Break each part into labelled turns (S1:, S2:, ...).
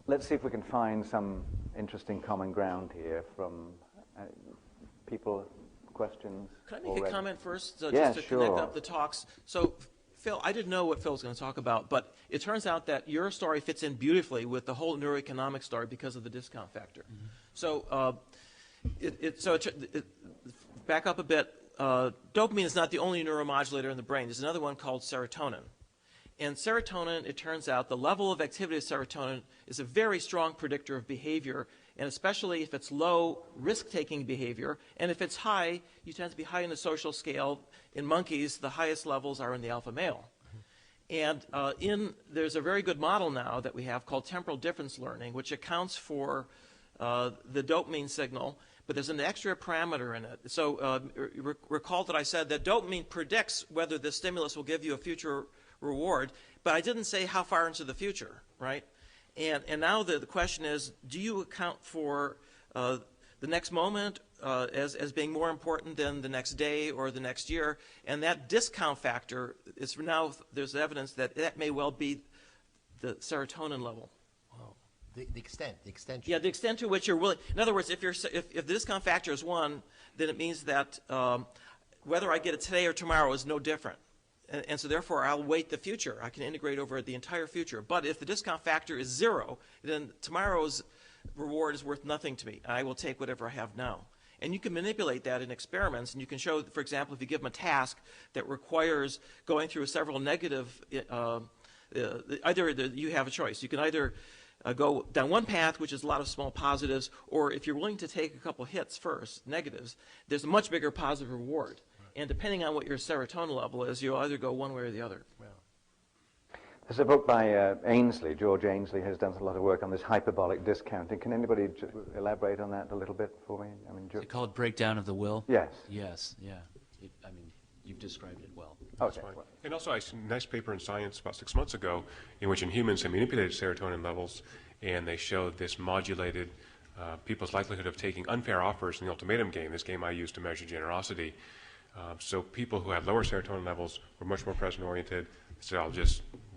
S1: let's see if we can find some interesting common ground here from people, questions.
S2: Can I make a comment first,
S1: Yeah,
S2: just to
S1: sure.
S2: connect up the talks? So, Phil, I didn't know what Phil was going to talk about, but it turns out that your story fits in beautifully with the whole neuroeconomic story because of the discount factor. Mm-hmm. So, back up a bit. Dopamine is not the only neuromodulator in the brain. There's another one called serotonin. And serotonin, it turns out, the level of activity of serotonin is a very strong predictor of behavior, and especially if it's low risk-taking behavior. And if it's high, you tend to be high in the social scale. In monkeys, the highest levels are in the alpha male. And there's a very good model now that we have called temporal difference learning, which accounts for the dopamine signal, but there's an extra parameter in it. So recall that I said that dopamine predicts whether the stimulus will give you a future reward, but I didn't say how far into the future, right? And now the question is, do you account for the next moment as being more important than the next day or the next year? And that discount factor is now, there's evidence that that may well be the serotonin level.
S3: The extent.
S2: Yeah, the extent to which you're willing. In other words, if the discount factor is 1, then it means that whether I get it today or tomorrow is no different. And so therefore, I'll wait the future. I can integrate over the entire future. But if the discount factor is 0, then tomorrow's reward is worth nothing to me. I will take whatever I have now. And you can manipulate that in experiments. And you can show, for example, if you give them a task that requires going through several negative, you have a choice. You can either go down one path, which is a lot of small positives, or if you're willing to take a couple hits first, negatives, there's a much bigger positive reward. And depending on what your serotonin level is, you'll either go one way or the other.
S3: Well.
S1: There's a book by Ainsley. George Ainsley has done a lot of work on this hyperbolic discounting. Can anybody elaborate on that a little bit for me? I mean,
S4: is it called Breakdown of the Will?
S1: Yes.
S4: Yes, yeah. I mean, you've described it well.
S1: Okay.
S5: And also, I saw a nice paper in Science about 6 months ago in which in humans they manipulated serotonin levels, and they showed this modulated people's likelihood of taking unfair offers in the ultimatum game, this game I use to measure generosity. So people who had lower serotonin levels were much more present-oriented. They said,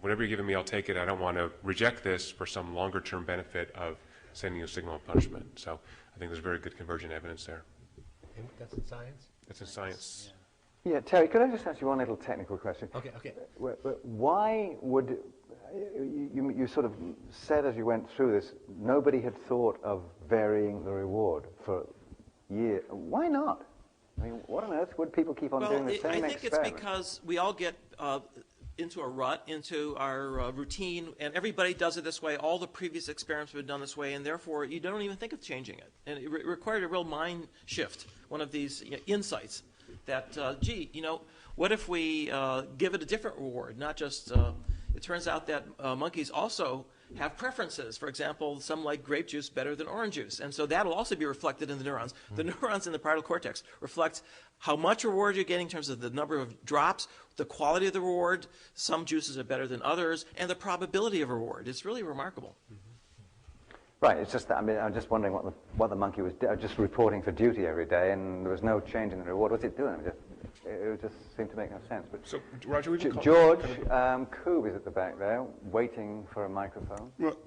S5: whatever you're giving me, I'll take it. I don't want to reject this for some longer-term benefit of sending you a signal of punishment. So I think there's very good convergent evidence there.
S3: And that's in Science?
S5: That's in Science.
S1: Yeah, Terry, could I just ask you one little technical question?
S3: Okay.
S1: Why would, you sort of said as you went through this, nobody had thought of varying the reward for years. Why not? I mean, what on earth would people keep on doing the same experiment?
S2: I think it's because we all get into a rut, into our routine, and everybody does it this way. All the previous experiments have been done this way, and therefore you don't even think of changing it. And it required a real mind shift, one of these insights that, what if we give it a different reward, not just, it turns out that monkeys also have preferences. For example, some like grape juice better than orange juice. And so that will also be reflected in the neurons. The neurons in the parietal cortex reflect how much reward you're getting in terms of the number of drops, the quality of the reward. Some juices are better than others, and the probability of reward. It's really remarkable.
S1: Right, it's just that, I mean, I'm just wondering what the monkey was just reporting for duty every day, and there was no change in the reward. What's it doing? It just seemed to make no sense. But
S5: So, Roger, would you
S1: George Koob is at the back there, waiting for a microphone.
S6: Well,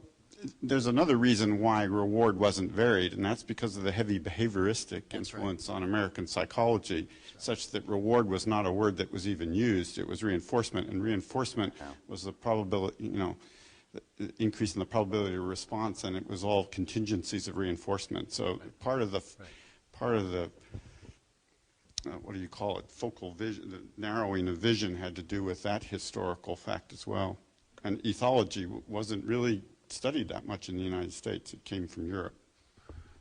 S6: there's another reason why reward wasn't varied, and that's because of the heavy behavioristic influence on American psychology, such that reward was not a word that was even used. It was reinforcement, and reinforcement was the probability, increase in the probability of response, and it was all contingencies of reinforcement. So part of the what do you call it, focal vision, the narrowing of vision had to do with that historical fact as well. And ethology wasn't really studied that much in the United States. It came from Europe.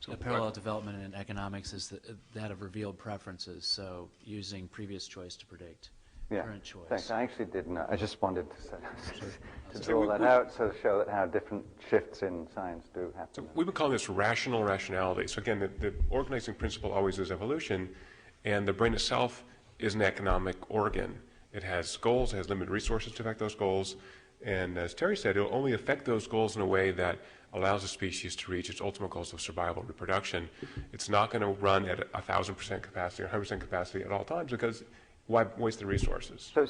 S4: So the parallel development in economics is that of revealed preferences, so using previous choice to predict current choice.
S1: Thanks. I actually didn't know. I just wanted to draw that out to show that how different shifts in science do happen.
S5: So we would call this rational rationality. So again, the organizing principle always is evolution, and the brain itself is an economic organ. It has goals, it has limited resources to affect those goals, and as Terry said, it will only affect those goals in a way that allows the species to reach its ultimate goals of survival and reproduction. It's not going to run at 1,000% capacity or 100% capacity at all times, because why waste the resources?
S1: So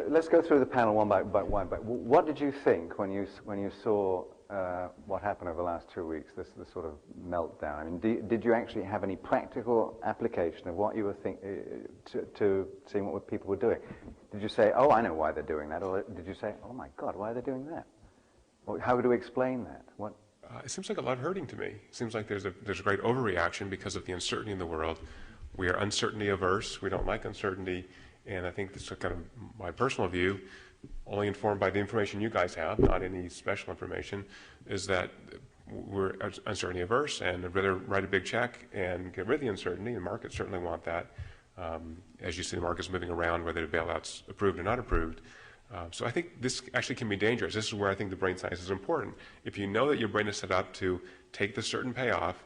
S1: let's go through the panel one by one. But what did you think when you saw what happened over the last 2 weeks, this sort of meltdown. I mean, did you actually have any practical application of what you were to seeing what people were doing? Did you say, oh, I know why they're doing that, or did you say, oh my God, why are they doing that? Or how do we explain that? What?
S5: It seems like a lot of hurting to me. It seems like there's a great overreaction because of the uncertainty in the world. We are uncertainty averse. We don't like uncertainty, and I think this is kind of my personal view, only informed by the information you guys have, not any special information, is that we're uncertainty averse and I'd rather write a big check and get rid of the uncertainty, and markets certainly want that. As you see the markets moving around, whether the bailout's approved or not approved. So I think this actually can be dangerous. This is where I think the brain science is important. If you know that your brain is set up to take the certain payoff,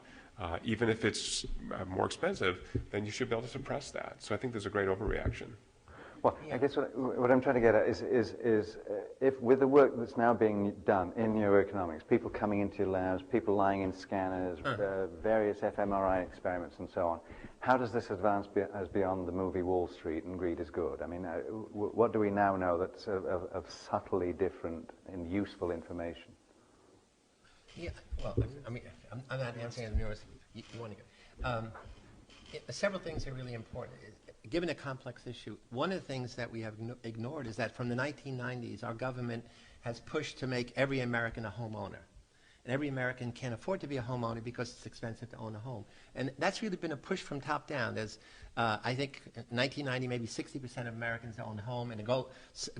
S5: even if it's more expensive, then you should be able to suppress that. So I think there's a great overreaction.
S1: Well, I guess what I'm trying to get at is if with the work that's now being done in neuroeconomics, people coming into your labs, people lying in scanners, various fMRI experiments and so on, how does this advance as beyond the movie Wall Street and greed is good? I mean, what do we now know that's of subtly different and useful information?
S3: Yeah, well, I mean, I'm not answering the neuroscience. You want to go. Several things are really important. Given a complex issue, one of the things that we have ignored is that from the 1990s, our government has pushed to make every American a homeowner. And every American can't afford to be a homeowner because it's expensive to own a home. And that's really been a push from top down. There's, I think, in 1990, maybe 60% of Americans own a home, and the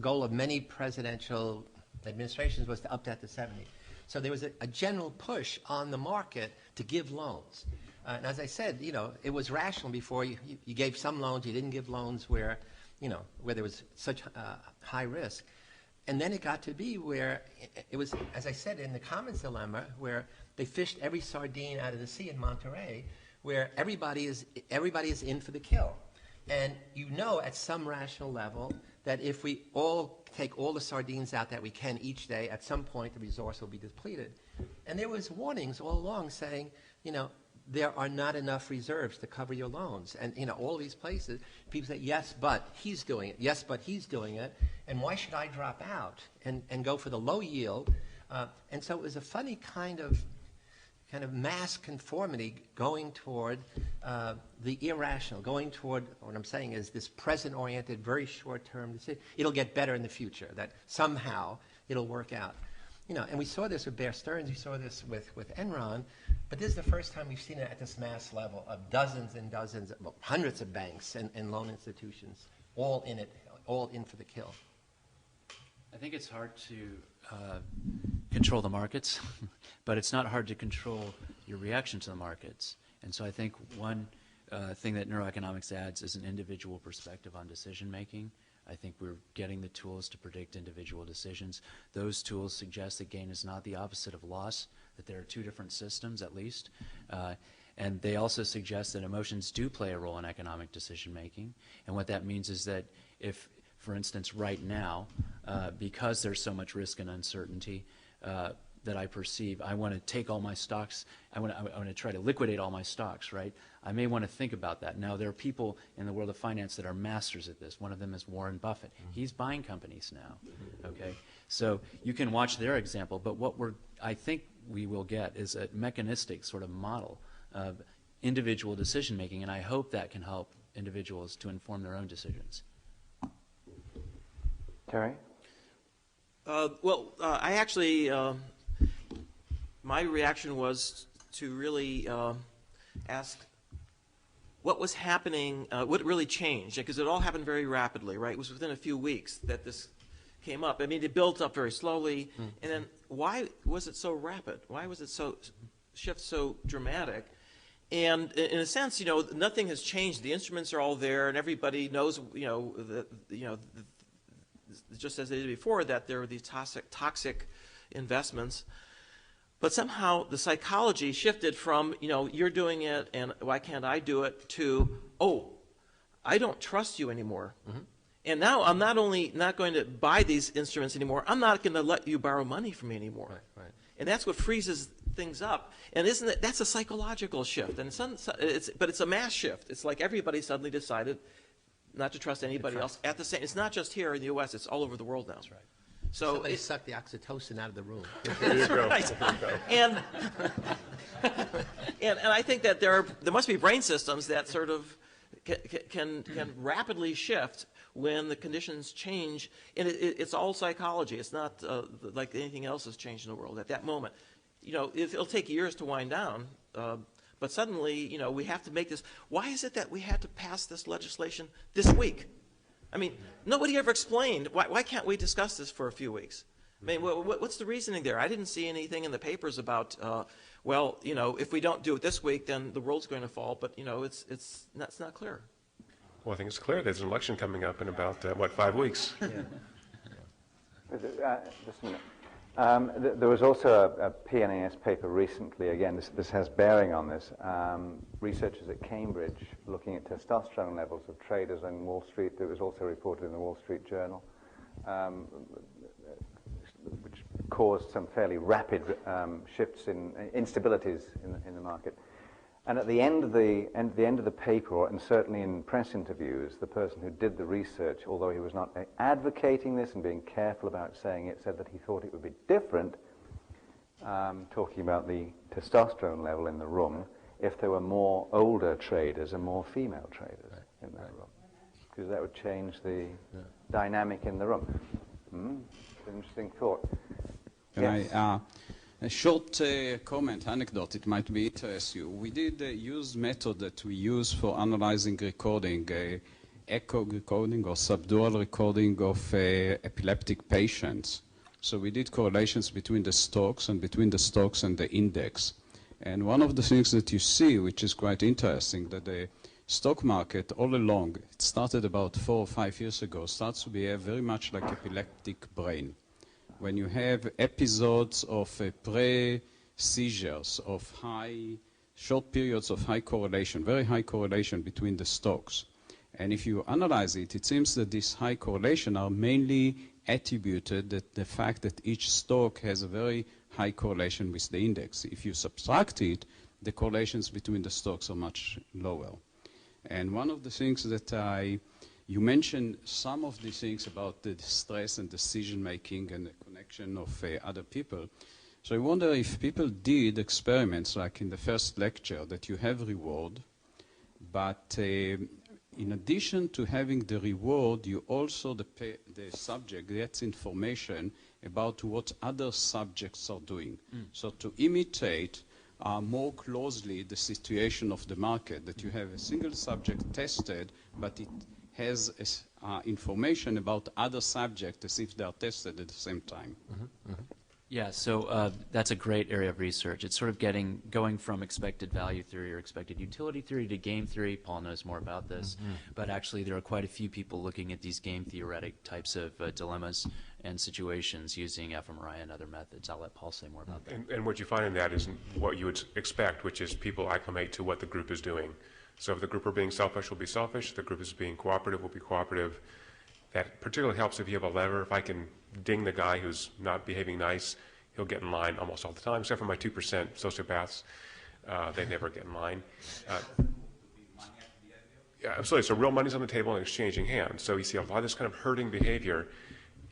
S3: goal of many presidential administrations was to up that to 70. So there was a general push on the market to give loans. And as I said, you know, it was rational before. You gave some loans, you didn't give loans where, you know, where there was such high risk. And then it got to be where it was, as I said, in the Commons dilemma, where they fished every sardine out of the sea in Monterey, where everybody is in for the kill. And you know at some rational level that if we all take all the sardines out that we can each day, at some point the resource will be depleted. And there was warnings all along saying, you know, there are not enough reserves to cover your loans. And, you know, all these places, people say, yes, but he's doing it. Yes, but he's doing it. And why should I drop out and go for the low yield? And so it was a funny kind of mass conformity going toward the irrational, going toward, what I'm saying is this present-oriented, very short-term decision. It'll get better in the future, that somehow it'll work out. You know, and we saw this with Bear Stearns, we saw this with Enron, but this is the first time we've seen it at this mass level of dozens and dozens, well, hundreds of banks and loan institutions, all in it, all in for the kill.
S4: I think it's hard to control the markets, but it's not hard to control your reaction to the markets. And so I think one thing that neuroeconomics adds is an individual perspective on decision making. I think we're getting the tools to predict individual decisions. Those tools suggest that gain is not the opposite of loss, that there are two different systems at least. And they also suggest that emotions do play a role in economic decision making. And what that means is that if, for instance, right now, because there's so much risk and uncertainty that I perceive, I want to take all my stocks, I want to try to liquidate all my stocks, right? I may want to think about that. Now, there are people in the world of finance that are masters at this. One of them is Warren Buffett. He's buying companies now, okay? So you can watch their example, but what I think we will get is a mechanistic sort of model of individual decision making, and I hope that can help individuals to inform their own decisions.
S1: Terry?
S2: I actually, my reaction was to really ask what was happening, what really changed, because it all happened very rapidly, right? It was within a few weeks that this came up. I mean, it built up very slowly, and then why was it so rapid? Why was it shift so dramatic? And in a sense, you know, nothing has changed. The instruments are all there, and everybody knows, just as they did before, that there are these toxic investments. But somehow the psychology shifted from, you know, you're doing it and why can't I do it, to, oh, I don't trust you anymore. Mm-hmm. And now I'm not only not going to buy these instruments anymore, I'm not going to let you borrow money from me anymore. Right. And that's what freezes things up. And that's a psychological shift. And but it's a mass shift. It's like everybody suddenly decided not to trust anybody else at the same. It's not just here in the U.S. It's all over the world now.
S3: That's right.
S2: So
S3: Somebody sucked the oxytocin out of the room.
S2: right. And and I think that there must be brain systems that sort of can rapidly shift when the conditions change, and it's all psychology. It's not like anything else has changed in the world at that moment. You know, it'll take years to wind down, but suddenly, you know, we have to make this. Why is it that we had to pass this legislation this week? I mean, nobody ever explained why can't we discuss this for a few weeks? I mean, what's the reasoning there? I didn't see anything in the papers about, well, you know, if we don't do it this week, then the world's going to fall. But you know, it's not clear.
S5: Well, I think it's clear there's an election coming up in about, 5 weeks.
S1: Just a minute. There was also a PNAS paper recently, again, this has bearing on this, researchers at Cambridge looking at testosterone levels of traders on Wall Street. It was also reported in the Wall Street Journal, which caused some fairly rapid shifts in instabilities in the market. And at the end of the paper, and certainly in press interviews, the person who did the research, although he was not advocating this and being careful about saying it, said that he thought it would be different, talking about the testosterone level in the room, if there were more older traders and more female traders in that room, because that would change the dynamic in the room. It's an interesting thought.
S7: A short comment, anecdote, it might be interest you. We did use method that we use for analyzing recording, echo recording or subdural recording of epileptic patients. So we did correlations between the stocks and between the stocks and the index. And one of the things that you see, which is quite interesting, that the stock market all along, it started about 4 or 5 years ago, starts to behave very much like epileptic brain. When you have episodes of pre-seizures, of short periods of high correlation, very high correlation between the stocks. And if you analyze it, it seems that these high correlation are mainly attributed to the fact that each stock has a very high correlation with the index. If you subtract it, the correlations between the stocks are much lower. And one of the things that you mentioned some of the things about the stress and decision-making and the connection of other people. So I wonder if people did experiments like in the first lecture that you have reward, but in addition to having the reward, you also, the subject gets information about what other subjects are doing. So to imitate more closely the situation of the market, that you have a single subject tested, but it has information about other subjects as if they are tested at the same time.
S4: Yeah, so that's a great area of research. It's sort of going from expected value theory or expected utility theory to game theory. Paul knows more about this, but actually there are quite a few people looking at these game theoretic types of dilemmas and situations using fMRI and other methods. I'll let Paul say more about that.
S5: And what you find in that is what you would expect, which is people acclimate to what the group is doing. So if the group are being selfish, will be selfish. If the group is being cooperative, will be cooperative. That particularly helps if you have a lever. If I can ding the guy who's not behaving nice, he'll get in line almost all the time, except for my 2% sociopaths. They never get in line. Yeah, absolutely. So real money's on the table and exchanging hands. So you see a lot of this kind of herding behavior.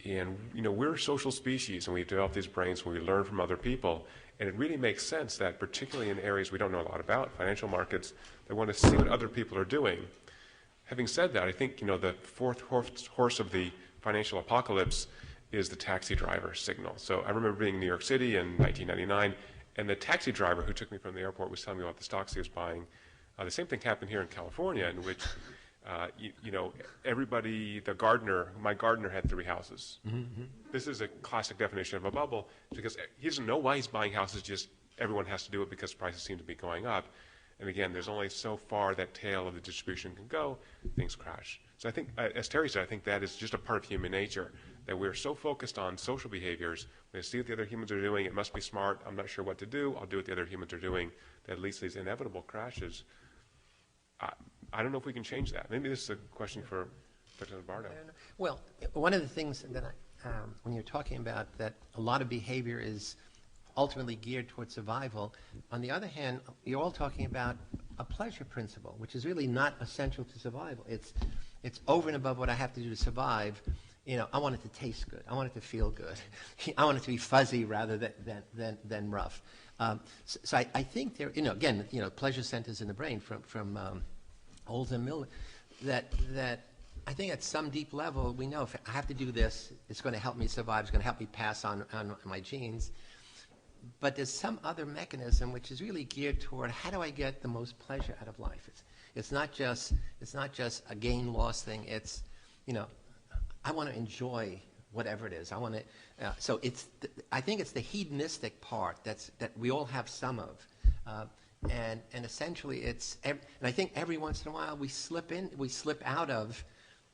S5: And, you know, we're a social species, and we've developed these brains where we learn from other people. And it really makes sense that, particularly in areas we don't know a lot about, financial markets, they want to see what other people are doing. Having said that, I think, you know, the fourth horse of the financial apocalypse is the taxi driver signal. So I remember being in New York City in 1999, and the taxi driver who took me from the airport was telling me about the stocks he was buying. The same thing happened here in California, in which you know, everybody, my gardener had 3 houses. This is a classic definition of a bubble, because he doesn't know why he's buying houses, just everyone has to do it because prices seem to be going up. And again, there's only so far that tail of the distribution can go, things crash. So I think, as Terry said, I think that is just a part of human nature, that we're so focused on social behaviors. When I see what the other humans are doing, it must be smart, I'm not sure what to do, I'll do what the other humans are doing, that leads to these inevitable crashes. I don't know if we can change that. Maybe this is a question for President Bardo.
S3: Well, one of the things that when you're talking about that a lot of behavior is ultimately geared towards survival, on the other hand, you're all talking about a pleasure principle, which is really not essential to survival. It's over and above what I have to do to survive. I want it to taste good. I want it to feel good. I want it to be fuzzy rather than rough. So I think there, again, pleasure centers in the brain from Olds and Miller, that I think at some deep level we know if I have to do this, it's going to help me survive. It's going to help me pass on my genes. But there's some other mechanism which is really geared toward how do I get the most pleasure out of life. It's not just a gain-loss thing. It's I want to enjoy whatever it is. I want to. So I think it's the hedonistic part that we all have some of, and essentially and I think every once in a while we slip out of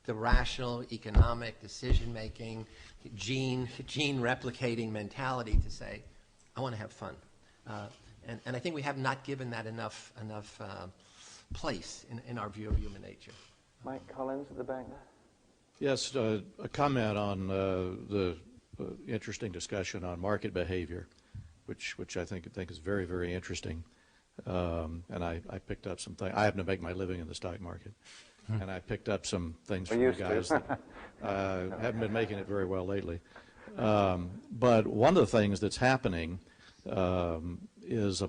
S3: the rational, economic, decision-making, gene replicating mentality to say, I want to have fun, and I think we have not given that enough place in our view of human nature.
S1: Mike Collins at the back there.
S8: Yes, a comment on the interesting discussion on market behavior, which I think is very, very interesting. And I picked up some things. I happen to make my living in the stock market, and I picked up some things from you guys that haven't been making it very well lately. But one of the things that's happening is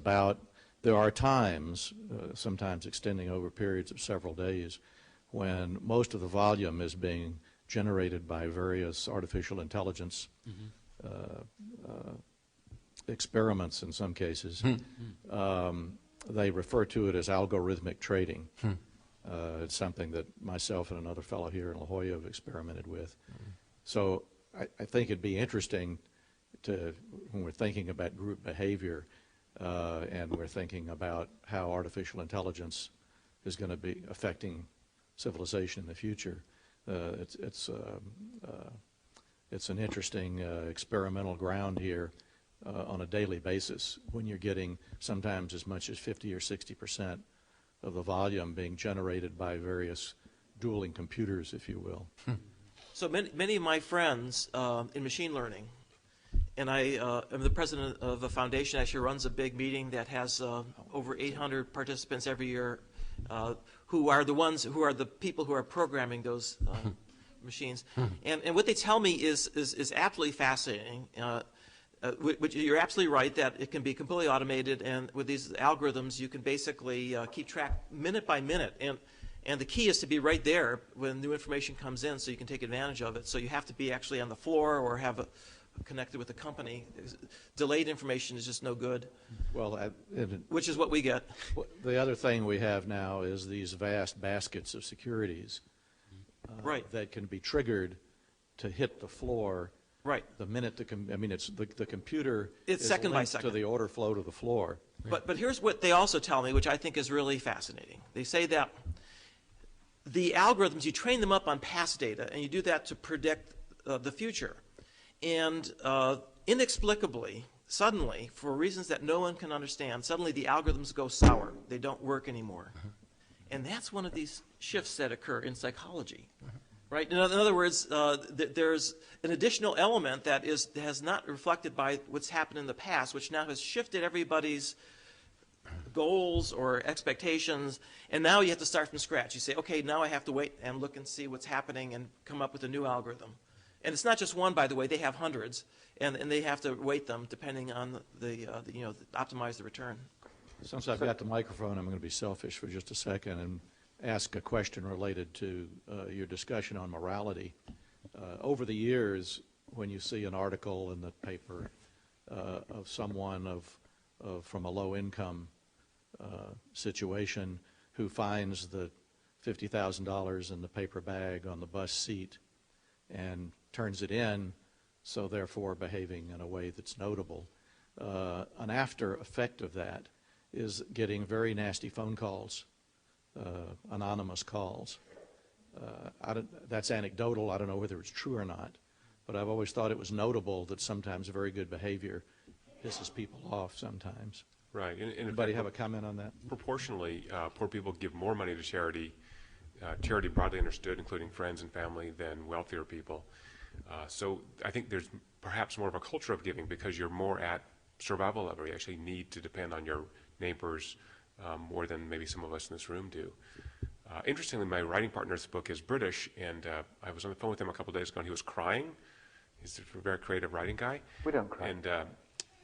S8: there are times, sometimes extending over periods of several days, when most of the volume is being generated by various artificial intelligence experiments in some cases. They refer to it as algorithmic trading. It's something that myself and another fellow here in La Jolla have experimented with. So I think it'd be interesting when we're thinking about group behavior and we're thinking about how artificial intelligence is going to be affecting civilization in the future. It's an interesting experimental ground here on a daily basis when you're getting sometimes as much as 50 or 60% of the volume being generated by various dueling computers, if you will.
S2: So many of my friends in machine learning, and I am the president of a foundation that actually runs a big meeting that has over 800 participants every year, who are the people who are programming those machines. And what they tell me is absolutely fascinating. Which you're absolutely right that it can be completely automated, and with these algorithms you can basically keep track minute by minute. And the key is to be right there when new information comes in so you can take advantage of it. So you have to be actually on the floor or have connected with the company. Delayed information is just no good,
S8: Well,
S2: which is what we get.
S8: the other thing we have now is these vast baskets of securities
S2: Right.
S8: that can be triggered to hit the floor.
S2: Right.
S8: The minute it's the computer
S2: It's
S8: is
S2: second by
S8: linked
S2: second.
S8: to the order flow to the floor.
S2: But here's what they also tell me, which I think is really fascinating. They say that the algorithms, you train them up on past data, and you do that to predict the future. And inexplicably, suddenly, for reasons that no one can understand, suddenly the algorithms go sour. They don't work anymore. And that's one of these shifts that occur in psychology. Right? In other words, there's an additional element that has not reflected by what's happened in the past, which now has shifted everybody's goals or expectations, and now you have to start from scratch. You say, okay, now I have to wait and look and see what's happening and come up with a new algorithm. And it's not just one, by the way. They have hundreds, and they have to weight them depending on optimize the return.
S8: Since I've got the microphone, I'm going to be selfish for just a second and ask a question related to your discussion on morality. Over the years, when you see an article in the paper of someone from a low-income situation who finds the $50,000 in the paper bag on the bus seat and turns it in, so therefore behaving in a way that's notable, an after effect of that is getting very nasty phone calls, anonymous calls. That's anecdotal. I don't know whether it's true or not, but I've always thought it was notable that sometimes very good behavior pisses people off sometimes.
S5: Right. And
S8: Anybody have a comment on that?
S5: proportionally, poor people give more money to charity, charity broadly understood, including friends and family, than wealthier people. So I think there's perhaps more of a culture of giving because you're more at survival level. You actually need to depend on your neighbors more than maybe some of us in this room do. Interestingly, my writing partner's book is British, and I was on the phone with him a couple of days ago, and he was crying. He's a very creative writing guy.
S1: We don't cry.
S5: And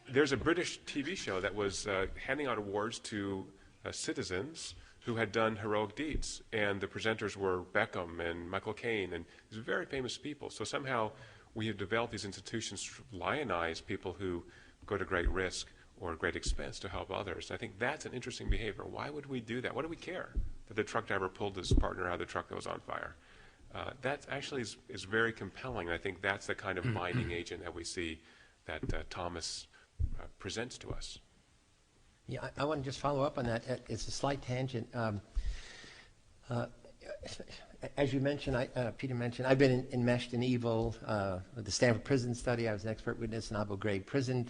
S5: there's a British TV show that was handing out awards to citizens who had done heroic deeds, and the presenters were Beckham and Michael Caine, and these very famous people. So somehow we have developed these institutions to lionize people who go to great risk or great expense to help others. I think that's an interesting behavior. Why would we do that? Why do we care that the truck driver pulled his partner out of the truck that was on fire? That actually is very compelling. I think that's the kind of binding agent that we see that Thomas presents to us.
S3: Yeah, I want to just follow up on that. It's a slight tangent. As you mentioned, Peter mentioned, I've been enmeshed in evil. With the Stanford Prison Study, I was an expert witness in Abu Ghraib prison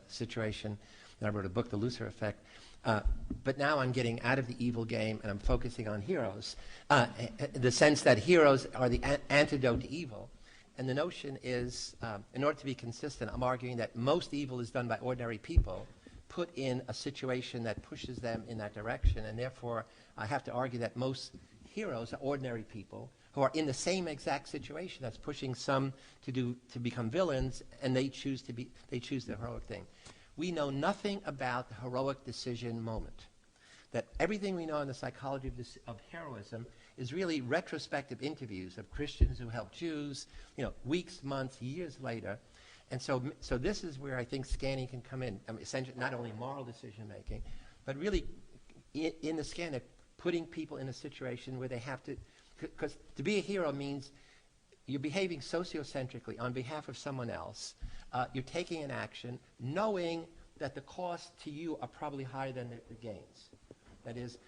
S3: situation. And I wrote a book, The Lucifer Effect. But now I'm getting out of the evil game, and I'm focusing on heroes. The sense that heroes are the antidote to evil. And the notion is, in order to be consistent, I'm arguing that most evil is done by ordinary people put in a situation that pushes them in that direction. And therefore, I have to argue that most heroes are ordinary people who are in the same exact situation that's pushing some to become villains, and they choose the heroic thing. We know nothing about the heroic decision moment. That everything we know in the psychology of heroism is really retrospective interviews of Christians who helped Jews, weeks, months, years later. And so this is where I think scanning can come in. Essentially, not only moral decision making, but really in the scanner, putting people in a situation where they have to, because to be a hero means you're behaving sociocentrically on behalf of someone else. You're taking an action knowing that the costs to you are probably higher than the gains. That is,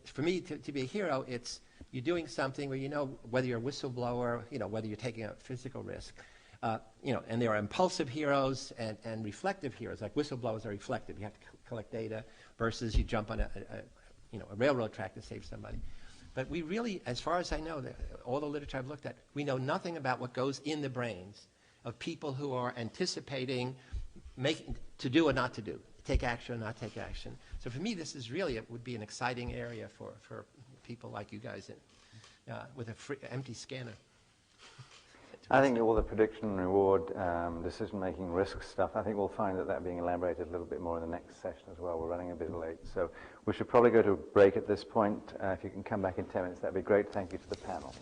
S3: for me, to be a hero, it's you're doing something where you know whether you're a whistleblower, whether you're taking a physical risk. And there are impulsive heroes and reflective heroes. Like whistleblowers are reflective. You have to collect data versus you jump on a railroad track to save somebody. But we really, as far as I know, all the literature I've looked at, we know nothing about what goes in the brains of people who are anticipating to do or not to do, take action or not take action. So for me, this is really, it would be an exciting area for people like you guys with an empty scanner.
S1: I think all the prediction, reward, decision-making, risk stuff, I think we'll find that being elaborated a little bit more in the next session as well. We're running a bit late, so we should probably go to a break at this point. If you can come back in 10 minutes, that'd be great. Thank you to the panel.